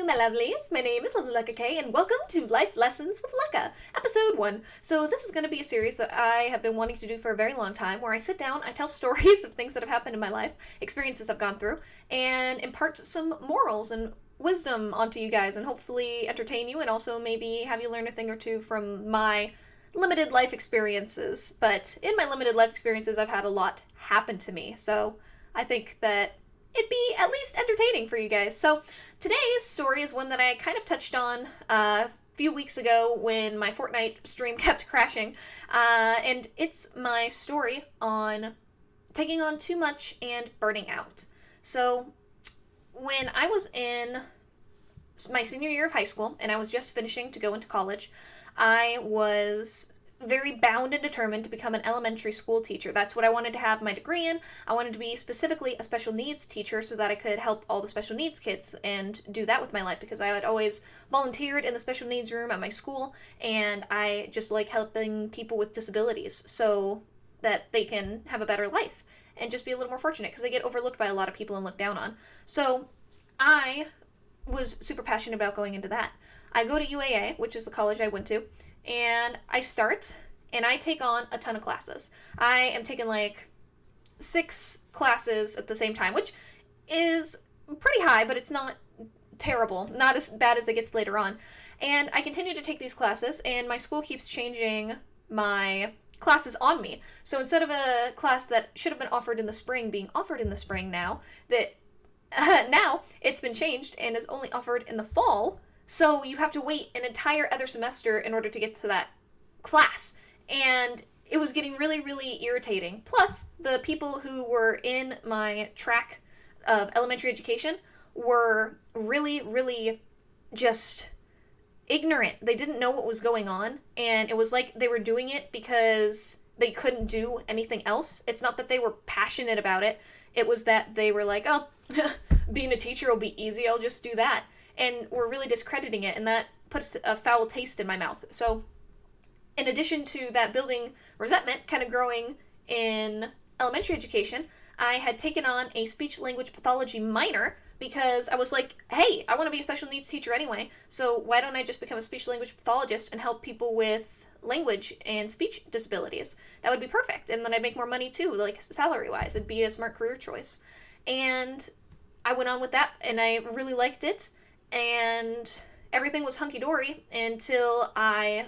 my lovelies. My name is Lecka, and welcome to Life Lessons with Lecka, episode 1. So this is going to be a series that I have been wanting to do for a very long time, where I sit down, I tell stories of things that have happened in my life, experiences I've gone through, and impart some morals and wisdom onto you guys, and hopefully entertain you, and also maybe have you learn a thing or two from my limited life experiences. But in my limited life experiences, I've had a lot happen to me, so I think that it'd be at least entertaining for you guys. So today's story is one that I kind of touched on a few weeks ago when my Fortnite stream kept crashing, and it's my story on taking on too much and burning out. So when I was in my senior year of high school and I was just finishing to go into college, I was very bound and determined to become an elementary school teacher. That's what I wanted to have my degree in. I wanted to be specifically a special needs teacher so that I could help all the special needs kids and do that with my life, because I had always volunteered in the special needs room at my school, and I just like helping people with disabilities so that they can have a better life and just be a little more fortunate, because they get overlooked by a lot of people and looked down on. So I was super passionate about going into that. I go to UAA, which is the college I went to, and I start, and I take on a ton of classes. I am taking like 6 classes at the same time, which is pretty high, but it's not terrible. Not as bad as it gets later on. And I continue to take these classes, and my school keeps changing my classes on me. So instead of a class that should have been offered in the spring being offered in the spring now, that now it's been changed and is only offered in the fall. So you have to wait an entire other semester in order to get to that class. And it was getting really, really irritating. Plus, the people who were in my track of elementary education were really, really just ignorant. They didn't know what was going on. And it was like they were doing it because they couldn't do anything else. It's not that they were passionate about it. It was that they were like, oh, being a teacher will be easy. I'll just do that. And we're really discrediting it, and that puts a foul taste in my mouth. So in addition to that building resentment kind of growing in elementary education, I had taken on a speech-language pathology minor because I was like, hey, I want to be a special needs teacher anyway, so why don't I just become a speech-language pathologist and help people with language and speech disabilities? That would be perfect, and then I'd make more money too, like salary-wise. It'd be a smart career choice. And I went on with that, and I really liked it. And everything was hunky-dory until I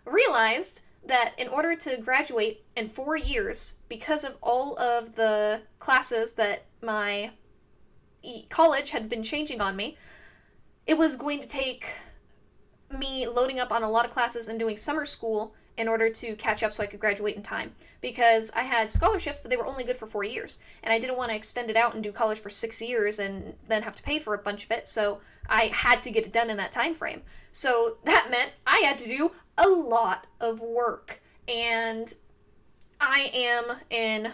realized that in order to graduate in 4 years, because of all of the classes that my college had been changing on me, it was going to take me loading up on a lot of classes and doing summer school in order to catch up so I could graduate in time. Because I had scholarships, but they were only good for 4 years. And I didn't want to extend it out and do college for 6 years and then have to pay for a bunch of it, so I had to get it done in that time frame. So that meant I had to do a lot of work. And I am in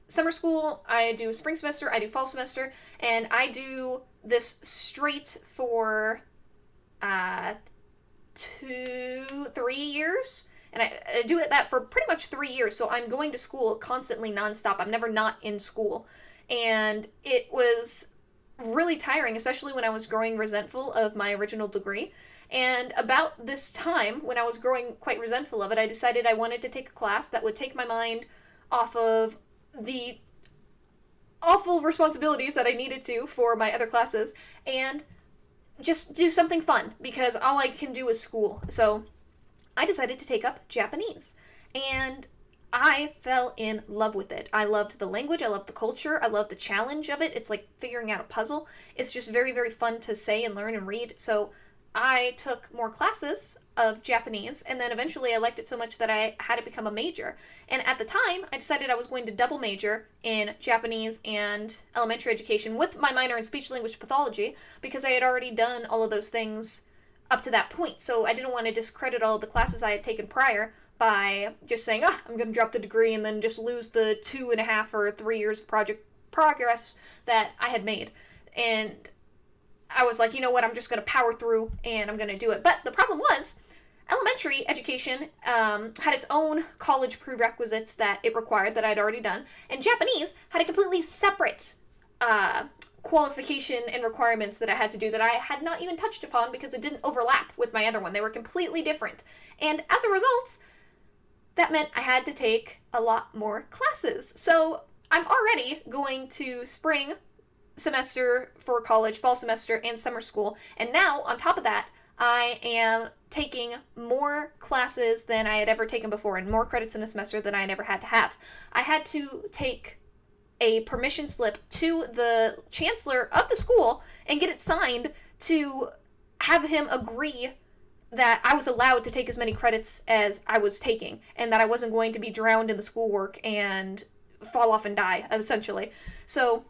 summer school, I do spring semester, I do fall semester, and I do this straight for 3 years. And I do that for pretty much 3 years, so I'm going to school constantly, nonstop. I'm never not in school. And it was really tiring, especially when I was growing resentful of my original degree. And about this time, when I was growing quite resentful of it, I decided I wanted to take a class that would take my mind off of the awful responsibilities that I needed to for my other classes, and just do something fun, because all I can do is school. So I decided to take up Japanese, and I fell in love with it. I loved the language, I loved the culture, I loved the challenge of it. It's like figuring out a puzzle. It's just very, very fun to say and learn and read. So I took more classes of Japanese, and then eventually I liked it so much that I had to become a major. And at the time, I decided I was going to double major in Japanese and elementary education with my minor in speech-language pathology, because I had already done all of those things up to that point. So I didn't want to discredit all of the classes I had taken prior by just saying, I'm going to drop the degree and then just lose the 2.5 or 3 years of project progress that I had made. And I was like, you know what, I'm just going to power through and I'm going to do it. But the problem was, elementary education had its own college prerequisites that it required that I'd already done, and Japanese had a completely separate qualification and requirements that I had to do that I had not even touched upon because it didn't overlap with my other one. They were completely different. And as a result, that meant I had to take a lot more classes. So I'm already going to spring semester for college, fall semester, and summer school. And now, on top of that, I am taking more classes than I had ever taken before and more credits in a semester than I had ever had to have. I had to take a permission slip to the chancellor of the school and get it signed to have him agree that I was allowed to take as many credits as I was taking and that I wasn't going to be drowned in the schoolwork and fall off and die, essentially. So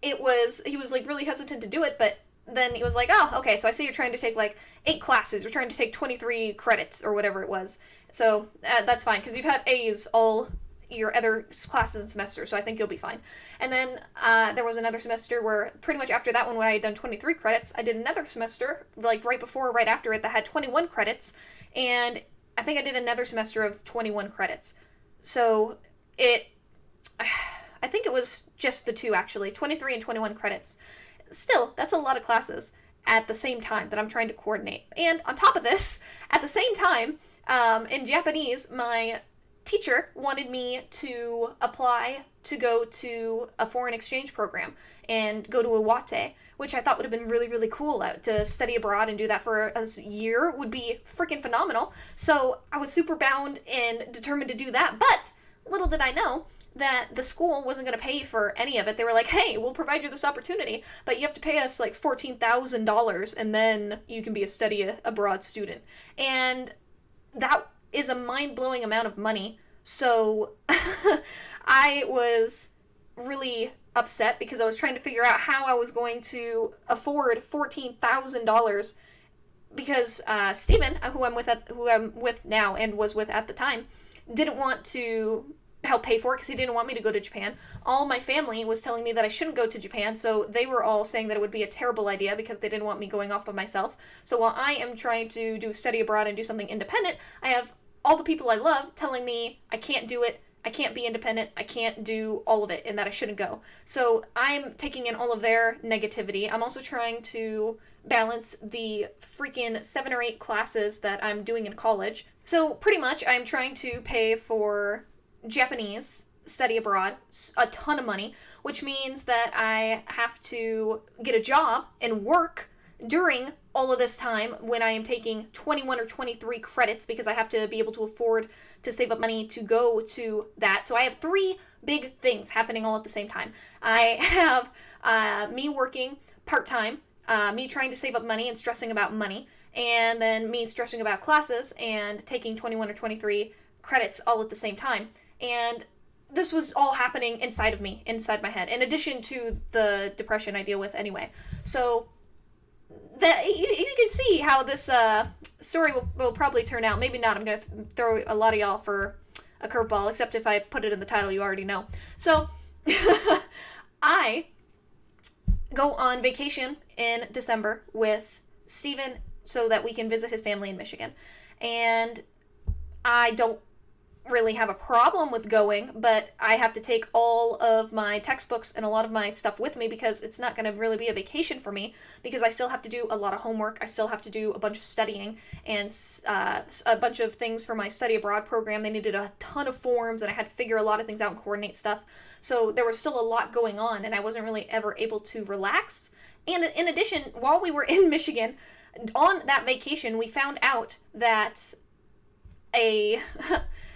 he was like really hesitant to do it, but then he was like, oh, okay, so I see you're trying to take like 8 classes. You're trying to take 23 credits or whatever it was. So that's fine, because you've had A's all your other classes and semesters, so I think you'll be fine. And then there was another semester where pretty much after that one, when I had done 23 credits, I did another semester, like right before or right after it, that had 21 credits, and I think I did another semester of 21 credits. So I think it was just the 2, actually, 23 and 21 credits. Still, that's a lot of classes at the same time that I'm trying to coordinate. And on top of this, at the same time, in Japanese, my teacher wanted me to apply to go to a foreign exchange program and go to Iwate, which I thought would have been really, really cool. To study abroad and do that for a year would be freaking phenomenal. So I was super bound and determined to do that. But little did I know that the school wasn't going to pay for any of it. They were like, hey, we'll provide you this opportunity, but you have to pay us like $14,000 and then you can be a study abroad student. And that is a mind-blowing amount of money. So I was really upset because I was trying to figure out how I was going to afford $14,000 because Steven, who I'm with now and was with at the time, didn't want to help pay for it because he didn't want me to go to Japan. All my family was telling me that I shouldn't go to Japan, so they were all saying that it would be a terrible idea because they didn't want me going off by myself. So while I am trying to do study abroad and do something independent, I have all the people I love telling me I can't do it, I can't be independent, I can't do all of it, and that I shouldn't go. So I'm taking in all of their negativity. I'm also trying to balance the freaking 7 or 8 classes that I'm doing in college. So pretty much I'm trying to pay for Japanese study abroad, a ton of money, which means that I have to get a job and work during all of this time when I am taking 21 or 23 credits because I have to be able to afford to save up money to go to that. So I have 3 big things happening all at the same time. I have me working part-time, me trying to save up money and stressing about money, and then me stressing about classes and taking 21 or 23 credits all at the same time. And this was all happening inside of me, inside my head, in addition to the depression I deal with anyway. So that you can see how this story will probably turn out. Maybe not. I'm going to throw a lot of y'all for a curveball, except if I put it in the title, you already know. So I go on vacation in December with Steven so that we can visit his family in Michigan. And I don't really have a problem with going, but I have to take all of my textbooks and a lot of my stuff with me because it's not going to really be a vacation for me because I still have to do a lot of homework. I still have to do a bunch of studying and a bunch of things for my study abroad program. They needed a ton of forms and I had to figure a lot of things out and coordinate stuff. So there was still a lot going on and I wasn't really ever able to relax. And in addition, while we were in Michigan, on that vacation, we found out that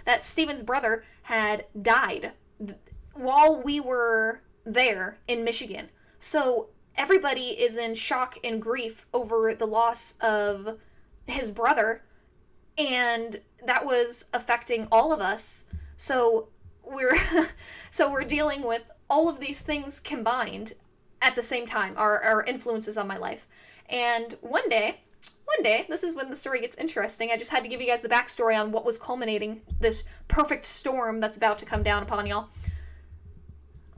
that Steven's brother had died while we were there in Michigan. So everybody is in shock and grief over the loss of his brother, and that was affecting all of us. So we're dealing with all of these things combined at the same time, our influences on my life. And one day, this is when the story gets interesting. I just had to give you guys the backstory on what was culminating this perfect storm that's about to come down upon y'all.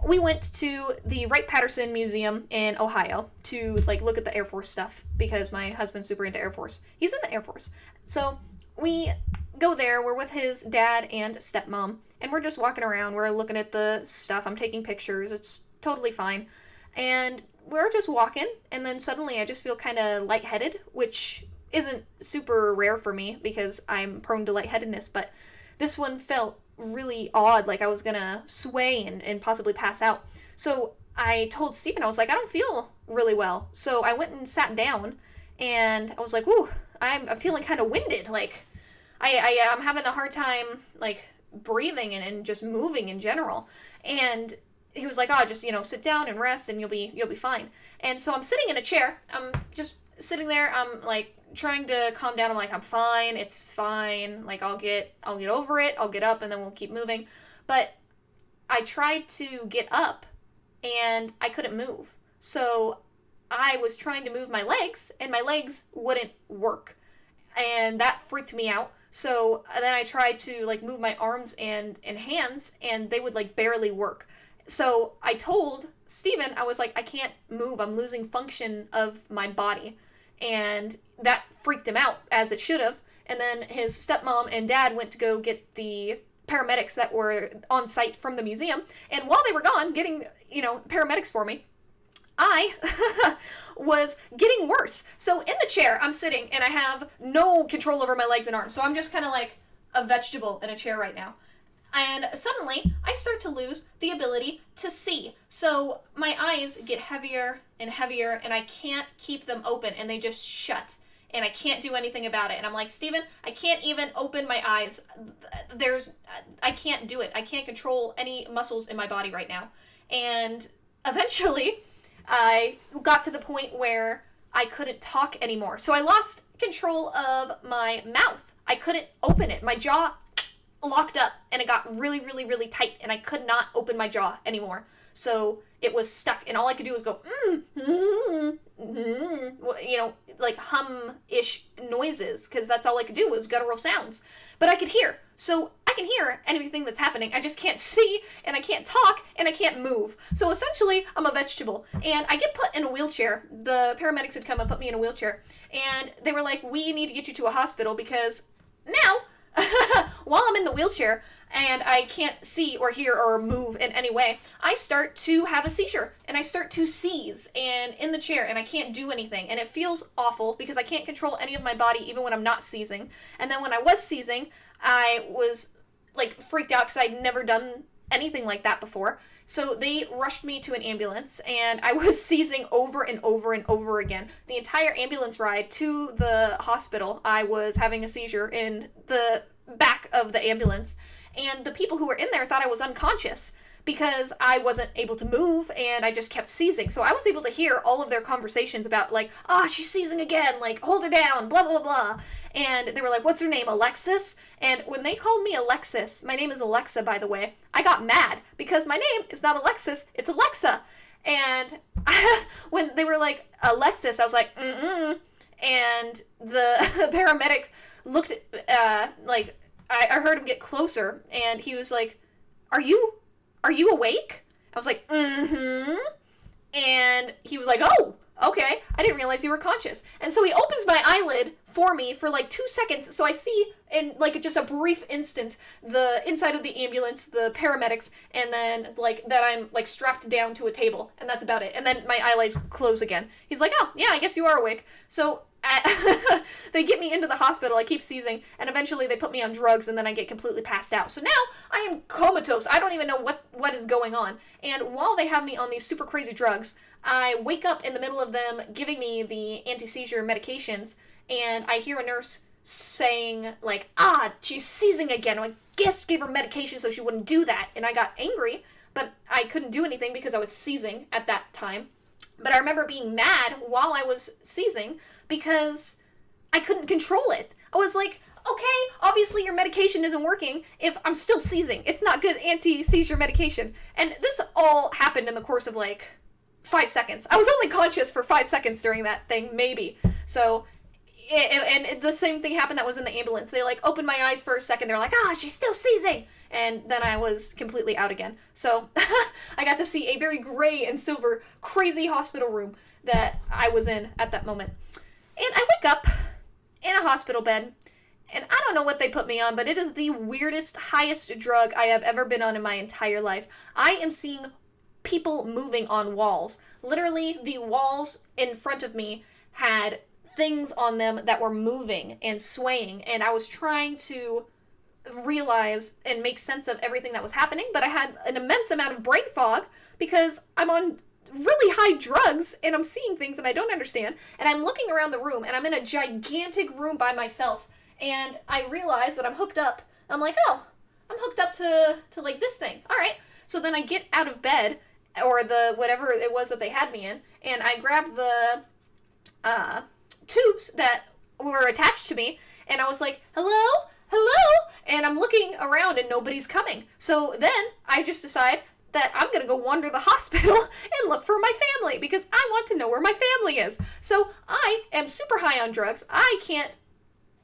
We went to the Wright-Patterson Museum in Ohio to look at the Air Force stuff because my husband's super into Air Force. He's in the Air Force. So we go there. We're with his dad and stepmom, and we're just walking around. We're looking at the stuff. I'm taking pictures. It's totally fine. And we're just walking, and then suddenly I just feel kind of lightheaded, which isn't super rare for me because I'm prone to lightheadedness, but this one felt really odd, like I was gonna sway and possibly pass out. So I told Stephen, I was like, I don't feel really well. So I went and sat down, and I was like, ooh, I'm feeling kind of winded. Like, I'm having a hard time, like, breathing and just moving in general. And he was like, oh, just, sit down and rest, and you'll be fine. And so I'm sitting in a chair. I'm just sitting there. I'm, like, trying to calm down. I'm like, I'm fine. It's fine. Like, I'll get over it. I'll get up, and then we'll keep moving. But I tried to get up, and I couldn't move. So I was trying to move my legs, and my legs wouldn't work. And that freaked me out. So then I tried to, like, move my arms and hands, and they would, like, barely work. So I told Steven, I was like, I can't move. I'm losing function of my body. And that freaked him out, as it should have. And then his stepmom and dad went to go get the paramedics that were on site from the museum. And while they were gone getting, paramedics for me, I was getting worse. So in the chair, I'm sitting, and I have no control over my legs and arms. So I'm just kind of like a vegetable in a chair right now. And suddenly, I start to lose the ability to see. So my eyes get heavier and heavier, and I can't keep them open, and they just shut. And I can't do anything about it. And I'm like, Steven, I can't even open my eyes. I can't do it. I can't control any muscles in my body right now. And eventually, I got to the point where I couldn't talk anymore. So I lost control of my mouth. I couldn't open it. My jaw locked up, and it got really, really, really tight, and I could not open my jaw anymore. So it was stuck, and all I could do was go, like hum-ish noises, because that's all I could do was guttural sounds. But I could hear. So I can hear anything that's happening. I just can't see, and I can't talk, and I can't move. So essentially, I'm a vegetable. And I get put in a wheelchair. The paramedics had come and put me in a wheelchair. And they were like, we need to get you to a hospital, because now, while I'm in the wheelchair and I can't see or hear or move in any way, I start to have a seizure, and I start to seize and in the chair, and I can't do anything, and it feels awful because I can't control any of my body even when I'm not seizing. And then when I was seizing, I was like freaked out because I'd never done anything like that before. So they rushed me to an ambulance, and I was seizing over and over and over again. The entire ambulance ride to the hospital, I was having a seizure in the back of the ambulance, and the people who were in there thought I was unconscious because I wasn't able to move, and I just kept seizing. So I was able to hear all of their conversations about, like, she's seizing again, like, hold her down, blah, blah, blah. And they were like, what's her name, Alexis? And when they called me Alexis, my name is Alexa, by the way, I got mad because my name is not Alexis, it's Alexa. And when they were like, Alexis, I was like, mm-mm. And the paramedics looked at, I heard him get closer, and he was like, are you awake? I was like, mm-hmm. And he was like, oh, okay. I didn't realize you were conscious. And so he opens my eyelid for me for like 2 seconds. So I see in like just a brief instant the inside of the ambulance, the paramedics, and then like that I'm like strapped down to a table. And that's about it. And then my eyelids close again. He's like, oh, yeah, I guess you are awake. So they get me into the hospital. I keep seizing, and eventually they put me on drugs, and then I get completely passed out. So now I am comatose. I don't even know what is going on. And while they have me on these super crazy drugs, I wake up in the middle of them giving me the anti-seizure medications, and I hear a nurse saying, like, she's seizing again. I guess gave her medication so she wouldn't do that. And I got angry, but I couldn't do anything because I was seizing at that time. But I remember being mad while I was seizing because I couldn't control it. I was like, okay, obviously your medication isn't working if I'm still seizing. It's not good anti-seizure medication. And this all happened in the course of like 5 seconds. I was only conscious for 5 seconds during that thing, maybe. So, and the same thing happened that was in the ambulance. They like opened my eyes for a second. They're like, she's still seizing. And then I was completely out again. So I got to see a very gray and silver, crazy hospital room that I was in at that moment. And I wake up in a hospital bed, and I don't know what they put me on, but it is the weirdest, highest drug I have ever been on in my entire life. I am seeing people moving on walls. Literally, the walls in front of me had things on them that were moving and swaying, and I was trying to realize and make sense of everything that was happening, but I had an immense amount of brain fog because I'm on really high drugs and I'm seeing things that I don't understand, and I'm looking around the room and I'm in a gigantic room by myself, and I realize that I'm hooked up. I'm like, oh, I'm hooked up to like this thing. All right. So then I get out of bed, or the whatever it was that they had me in, and I grab the tubes that were attached to me, and I was like, hello? Hello? And I'm looking around and nobody's coming. So then I just decide that I'm going to go wander the hospital and look for my family because I want to know where my family is. So I am super high on drugs. I can't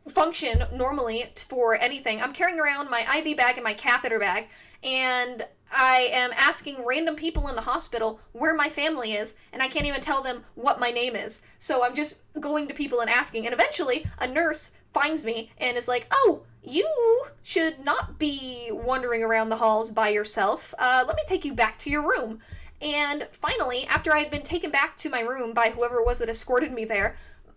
function normally for anything. I'm carrying around my IV bag and my catheter bag, and I am asking random people in the hospital where my family is, and I can't even tell them what my name is. So I'm just going to people and asking, and eventually a nurse finds me and is like, oh, you should not be wandering around the halls by yourself. Let me take you back to your room. And finally, after I had been taken back to my room by whoever it was that escorted me there,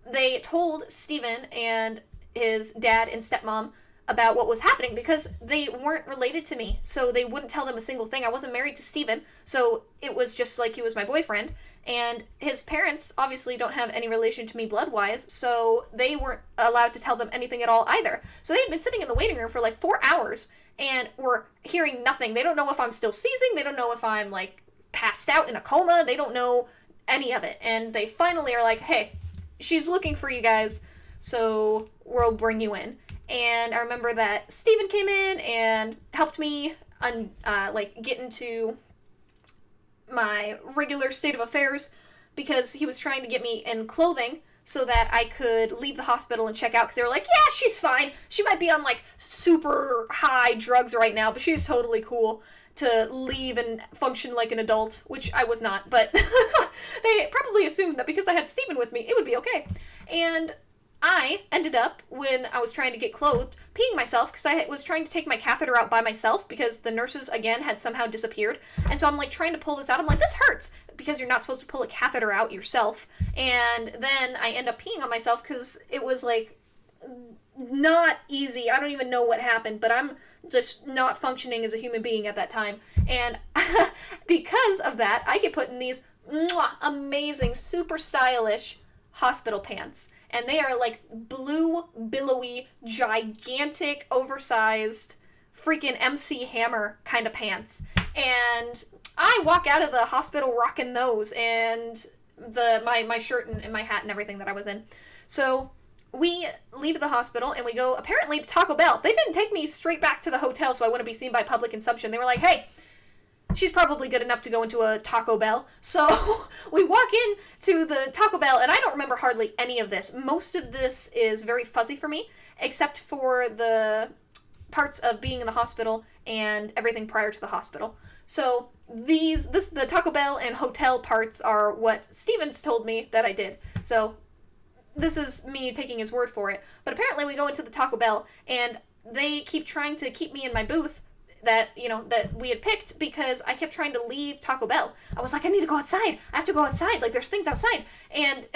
they told Steven and his dad and stepmom about what was happening because they weren't related to me, so they wouldn't tell them a single thing. I wasn't married to Steven, so it was just like he was my boyfriend, and his parents obviously don't have any relation to me blood-wise, so they weren't allowed to tell them anything at all either. So they'd been sitting in the waiting room for like 4 hours, and were hearing nothing. They don't know if I'm still seizing, they don't know if I'm like passed out in a coma, they don't know any of it, and they finally are like, hey, she's looking for you guys, so we'll bring you in. And I remember that Steven came in and helped me get into my regular state of affairs because he was trying to get me in clothing so that I could leave the hospital and check out, because they were like, yeah, she's fine. She might be on like super high drugs right now, but she's totally cool to leave and function like an adult, which I was not, but they probably assumed that because I had Steven with me, it would be okay. And I ended up, when I was trying to get clothed, peeing myself because I was trying to take my catheter out by myself because the nurses, again, had somehow disappeared. And so I'm like trying to pull this out. I'm like, this hurts, because you're not supposed to pull a catheter out yourself. And then I end up peeing on myself because it was like not easy. I don't even know what happened, but I'm just not functioning as a human being at that time. And because of that, I get put in these amazing, super stylish hospital pants. And they are like blue, billowy, gigantic, oversized, freaking MC Hammer kind of pants. And I walk out of the hospital rocking those, and my shirt and my hat and everything that I was in. So we leave the hospital and we go apparently to Taco Bell. They didn't take me straight back to the hotel so I wouldn't be seen by public consumption. They were like, hey, she's probably good enough to go into a Taco Bell. So we walk in to the Taco Bell, and I don't remember hardly any of this. Most of this is very fuzzy for me, except for the parts of being in the hospital and everything prior to the hospital. So the Taco Bell and hotel parts are what Stevens told me that I did. So this is me taking his word for it. But apparently we go into the Taco Bell, and they keep trying to keep me in my booth that we had picked, because I kept trying to leave Taco Bell. I was like, I need to go outside. I have to go outside. Like, there's things outside. And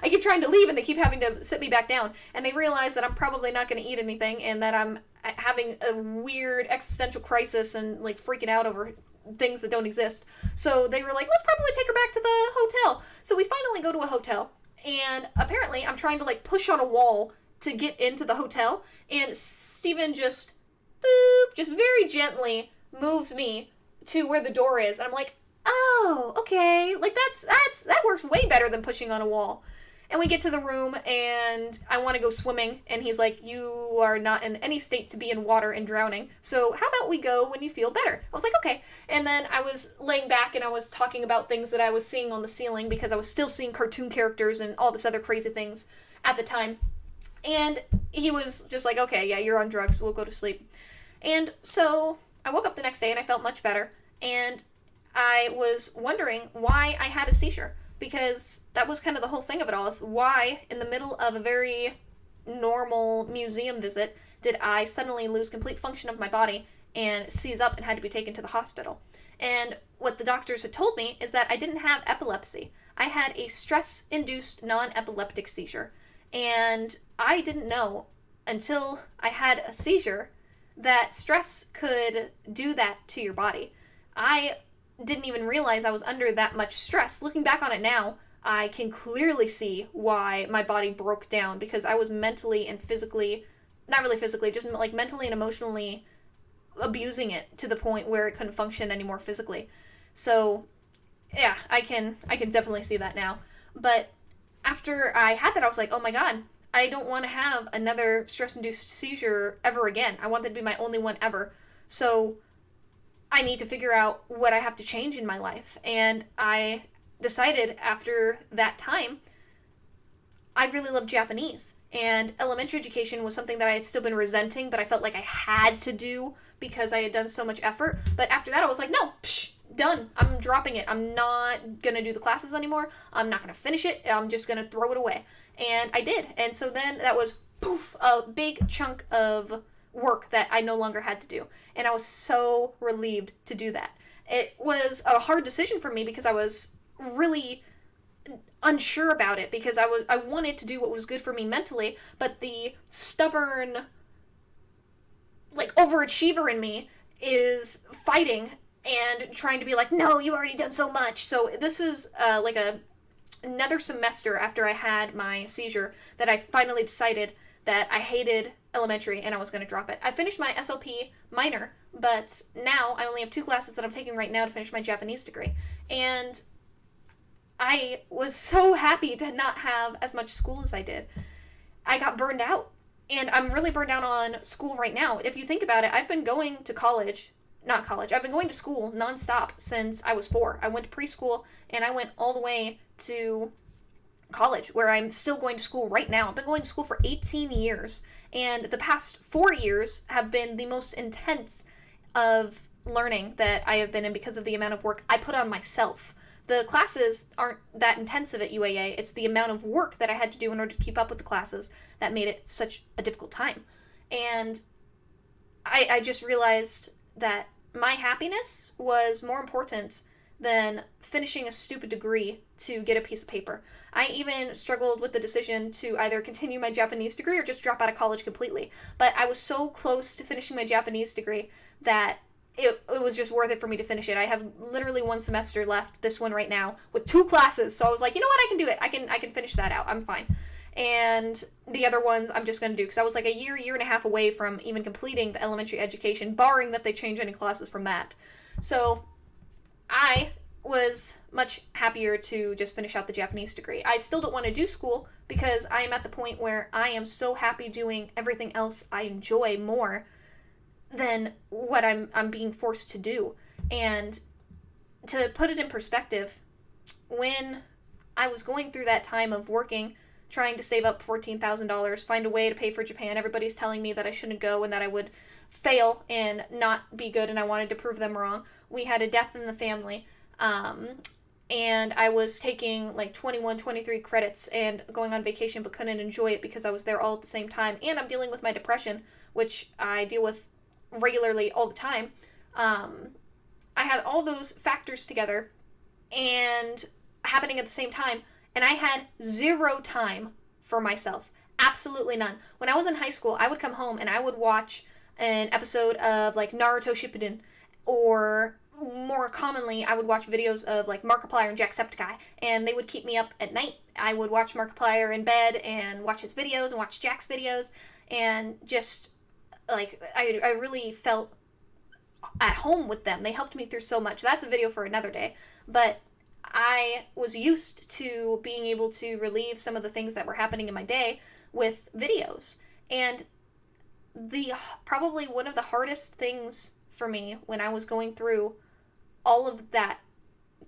I keep trying to leave, and they keep having to sit me back down. And they realize that I'm probably not going to eat anything, and that I'm having a weird existential crisis and, like, freaking out over things that don't exist. So they were like, let's probably take her back to the hotel. So we finally go to a hotel, and apparently I'm trying to, like, push on a wall to get into the hotel, and Steven just boop, just very gently moves me to where the door is. And I'm like, oh, okay. Like, that works way better than pushing on a wall. And we get to the room, and I want to go swimming. And he's like, you are not in any state to be in water and drowning. So how about we go when you feel better? I was like, okay. And then I was laying back, and I was talking about things that I was seeing on the ceiling, because I was still seeing cartoon characters and all this other crazy things at the time. And he was just like, okay, yeah, you're on drugs, so we'll go to sleep. And so I woke up the next day and I felt much better, and I was wondering why I had a seizure, because that was kind of the whole thing of it all, is why in the middle of a very normal museum visit did I suddenly lose complete function of my body and seize up and had to be taken to the hospital. And what the doctors had told me is that I didn't have epilepsy. I had a stress-induced non-epileptic seizure. And I didn't know until I had a seizure that stress could do that to your body. I didn't even realize I was under that much stress. Looking back on it now, I can clearly see why my body broke down, because I was mentally and physically, not really physically, just like mentally and emotionally abusing it to the point where it couldn't function anymore physically. So, yeah, I can definitely see that now. But after I had that, I was like, oh my god, I don't want to have another stress-induced seizure ever again. I want that to be my only one ever. So I need to figure out what I have to change in my life. And I decided after that time, I really love Japanese. And elementary education was something that I had still been resenting, but I felt like I had to do because I had done so much effort. But after that, I was like, no, done. I'm dropping it. I'm not going to do the classes anymore. I'm not going to finish it. I'm just going to throw it away. And I did. And so then that was, poof, a big chunk of work that I no longer had to do. And I was so relieved to do that. It was a hard decision for me because I was really unsure about it, because I wanted to do what was good for me mentally, but the stubborn, like, overachiever in me is fighting and trying to be like, no, you already done so much. So this was like another semester after I had my seizure that I finally decided that I hated elementary and I was going to drop it. I finished my SLP minor, but now I only have 2 classes that I'm taking right now to finish my Japanese degree. And I was so happy to not have as much school as I did. I got burned out. And I'm really burned out on school right now. If you think about it, I've been going to I've been going to school nonstop since I was 4. I went to preschool and I went all the way to college, where I'm still going to school right now. I've been going to school for 18 years. And the past 4 years have been the most intense of learning that I have been in because of the amount of work I put on myself. The classes aren't that intensive at UAA. It's the amount of work that I had to do in order to keep up with the classes that made it such a difficult time. And I just realized that my happiness was more important than finishing a stupid degree to get a piece of paper. I even struggled with the decision to either continue my Japanese degree or just drop out of college completely. But I was so close to finishing my Japanese degree that it was just worth it for me to finish it. I have literally 1 semester left, this one right now, with 2 classes. So I was like, you know what, I can do it. I can finish that out. I'm fine. And the other ones I'm just going to do, because I was like a year and a half away from even completing the elementary education, barring that they change any classes from that. So I was much happier to just finish out the Japanese degree. I still don't want to do school because I am at the point where I am so happy doing everything else I enjoy more than what I'm being forced to do. And to put it in perspective, when I was going through that time of working, trying to save up $14,000, find a way to pay for Japan, everybody's telling me that I shouldn't go and that I would fail and not be good, and I wanted to prove them wrong. We had a death in the family, and I was taking like 21, 23 credits and going on vacation, but couldn't enjoy it because I was there all at the same time. And I'm dealing with my depression, which I deal with regularly all the time. I had all those factors together and happening at the same time, and I had 0 time for myself. Absolutely none. When I was in high school, I would come home and I would watch an episode of like Naruto Shippuden, or more commonly, I would watch videos of like Markiplier and Jacksepticeye, and they would keep me up at night. I would watch Markiplier in bed and watch his videos and watch Jack's videos, and just like I really felt at home with them. They helped me through so much. That's a video for another day. But I was used to being able to relieve some of the things that were happening in my day with videos. And probably one of the hardest things for me when I was going through all of that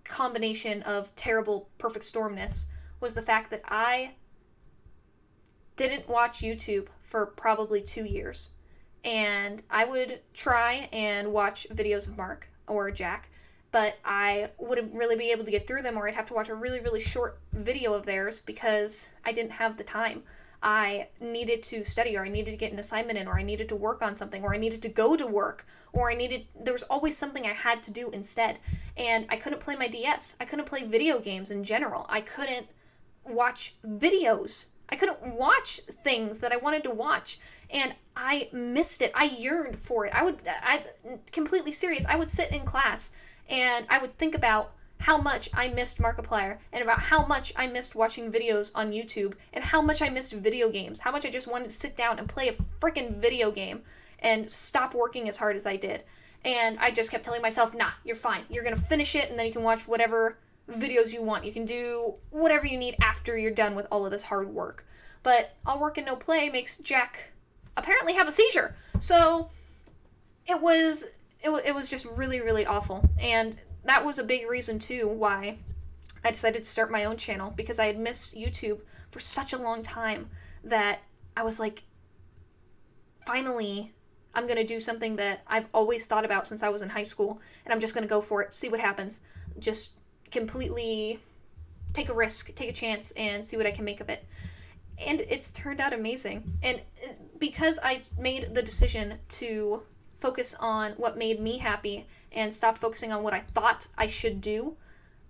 combination of terrible perfect stormness was the fact that I didn't watch YouTube for probably 2 years. And I would try and watch videos of Mark or Jack, but I wouldn't really be able to get through them, or I'd have to watch a really, really short video of theirs because I didn't have the time. I needed to study, or I needed to get an assignment in, or I needed to work on something, or I needed to go to work, or there was always something I had to do instead. And I couldn't play my DS. I couldn't play video games in general. I couldn't watch videos. I couldn't watch things that I wanted to watch. And I missed it. I yearned for it. I completely serious, I would sit in class and I would think about how much I missed Markiplier, and about how much I missed watching videos on YouTube, and how much I missed video games, how much I just wanted to sit down and play a freaking video game and stop working as hard as I did. And I just kept telling myself, nah, you're fine. You're going to finish it, and then you can watch whatever videos you want. You can do whatever you need after you're done with all of this hard work. But all work and no play makes Jack apparently have a seizure. So it was just really, really awful. And that was a big reason, too, why I decided to start my own channel, because I had missed YouTube for such a long time that I was like, finally, I'm going to do something that I've always thought about since I was in high school, and I'm just going to go for it, see what happens. Just completely take a risk, take a chance, and see what I can make of it. And it's turned out amazing. And because I made the decision to focus on what made me happy and stop focusing on what I thought I should do,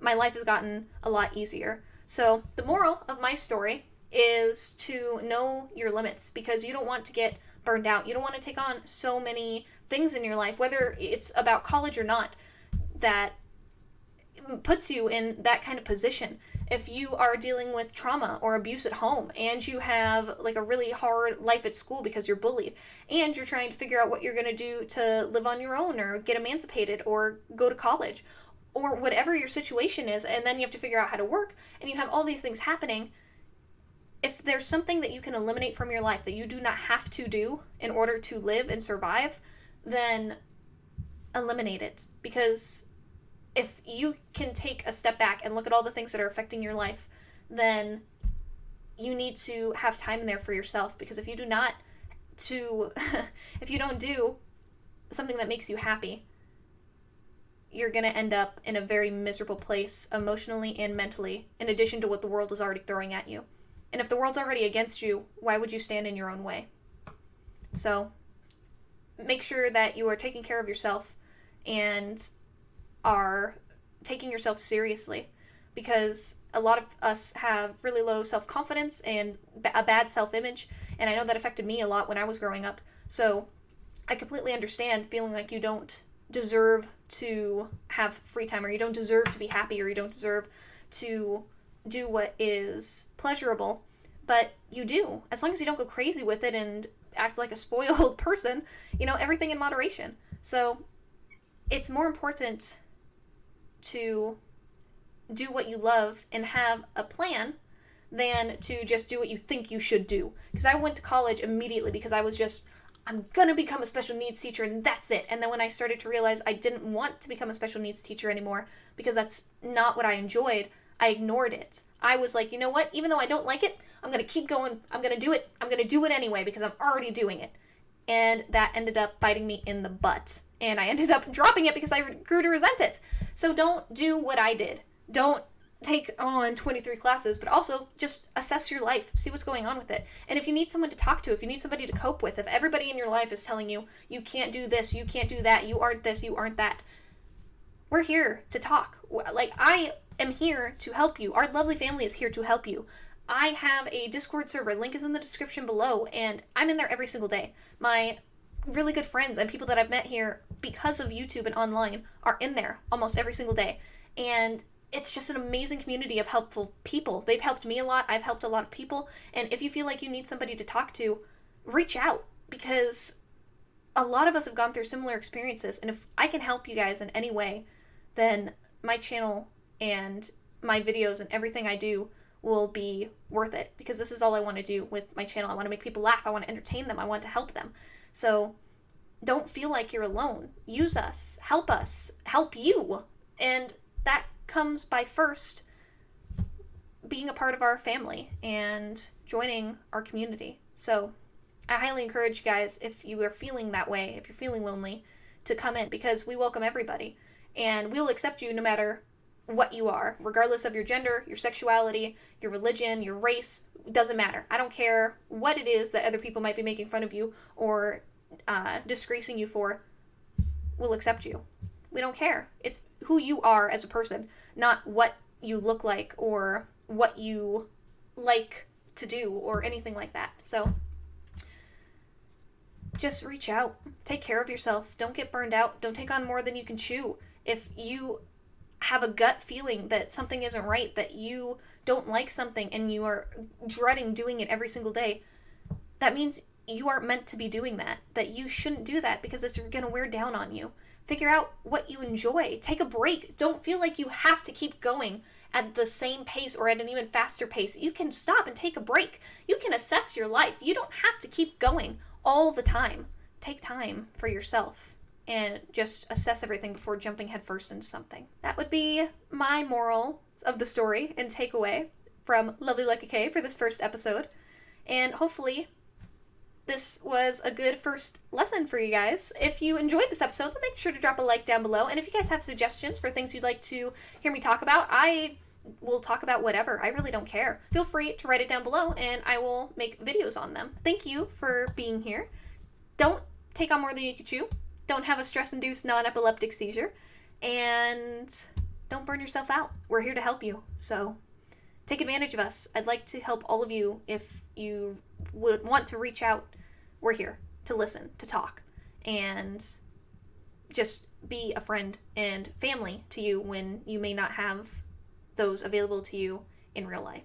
my life has gotten a lot easier. So the moral of my story is to know your limits, because you don't want to get burned out. You don't want to take on so many things in your life, whether it's about college or not, that puts you in that kind of position. If you are dealing with trauma or abuse at home, and you have like a really hard life at school because you're bullied, and you're trying to figure out what you're going to do to live on your own, or get emancipated, or go to college, or whatever your situation is, and then you have to figure out how to work, and you have all these things happening, if there's something that you can eliminate from your life that you do not have to do in order to live and survive, then eliminate it. Because if you can take a step back and look at all the things that are affecting your life, then you need to have time in there for yourself. Because if you do not if you don't do something that makes you happy, you're going to end up in a very miserable place emotionally and mentally, in addition to what the world is already throwing at you. And if the world's already against you, why would you stand in your own way? So make sure that you are taking care of yourself and are taking yourself seriously, because a lot of us have really low self-confidence and a bad self-image, and I know that affected me a lot when I was growing up. So I completely understand feeling like you don't deserve to have free time, or you don't deserve to be happy, or you don't deserve to do what is pleasurable, but you do, as long as you don't go crazy with it and act like a spoiled person, everything in moderation. So it's more important to do what you love and have a plan than to just do what you think you should do. Because I went to college immediately because I was just, I'm gonna become a special needs teacher and that's it. And then when I started to realize I didn't want to become a special needs teacher anymore because that's not what I enjoyed, I ignored it. I was like, you know what? Even though I don't like it, I'm gonna keep going. I'm gonna do it. I'm gonna do it anyway because I'm already doing it. And that ended up biting me in the butt. And I ended up dropping it because I grew to resent it. So don't do what I did. Don't take on 23 classes, but also just assess your life, see what's going on with it. And if you need someone to talk to, if you need somebody to cope with, if everybody in your life is telling you, you can't do this, you can't do that, you aren't this, you aren't that, we're here to talk. Like, I am here to help you. Our lovely family is here to help you. I have a Discord server, link is in the description below, and I'm in there every single day. My really good friends and people that I've met here because of YouTube and online are in there almost every single day. And it's just an amazing community of helpful people. They've helped me a lot. I've helped a lot of people. And if you feel like you need somebody to talk to, reach out, because a lot of us have gone through similar experiences. And if I can help you guys in any way, then my channel and my videos and everything I do will be worth it, because this is all I want to do with my channel. I want to make people laugh. I want to entertain them. I want to help them. So don't feel like you're alone. Use us. Help you. And that comes by first being a part of our family and joining our community. So I highly encourage you guys, if you are feeling that way, if you're feeling lonely, to come in, because we welcome everybody and we'll accept you no matter what you are, regardless of your gender, your sexuality, your religion, your race. It doesn't matter. I don't care what it is that other people might be making fun of you or disgracing you for. We'll accept you. We don't care. It's who you are as a person, not what you look like or what you like to do or anything like that. So just reach out. Take care of yourself. Don't get burned out. Don't take on more than you can chew. If you have a gut feeling that something isn't right, that you don't like something and you are dreading doing it every single day, that means you aren't meant to be doing that you shouldn't do that because it's going to wear down on you. Figure out what you enjoy. Take a break. Don't feel like you have to keep going at the same pace or at an even faster pace. You can stop and take a break. You can assess your life. You don't have to keep going all the time. Take time for yourself and just assess everything before jumping headfirst into something. That would be my moral of the story and takeaway from Lovely Lecka K for this first episode. And hopefully this was a good first lesson for you guys. If you enjoyed this episode, then make sure to drop a like down below. And if you guys have suggestions for things you'd like to hear me talk about, I will talk about whatever. I really don't care. Feel free to write it down below and I will make videos on them. Thank you for being here. Don't take on more than you can chew. Don't have a stress-induced non-epileptic seizure. And don't burn yourself out. We're here to help you. So take advantage of us. I'd like to help all of you. If you would want to reach out, we're here to listen, to talk, and just be a friend and family to you when you may not have those available to you in real life.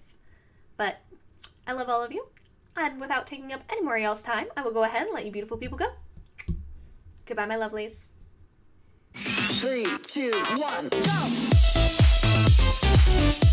But I love all of you, and without taking up any more of y'all's time, I will go ahead and let you beautiful people go. Goodbye, my lovelies. 3, 2, 1, jump!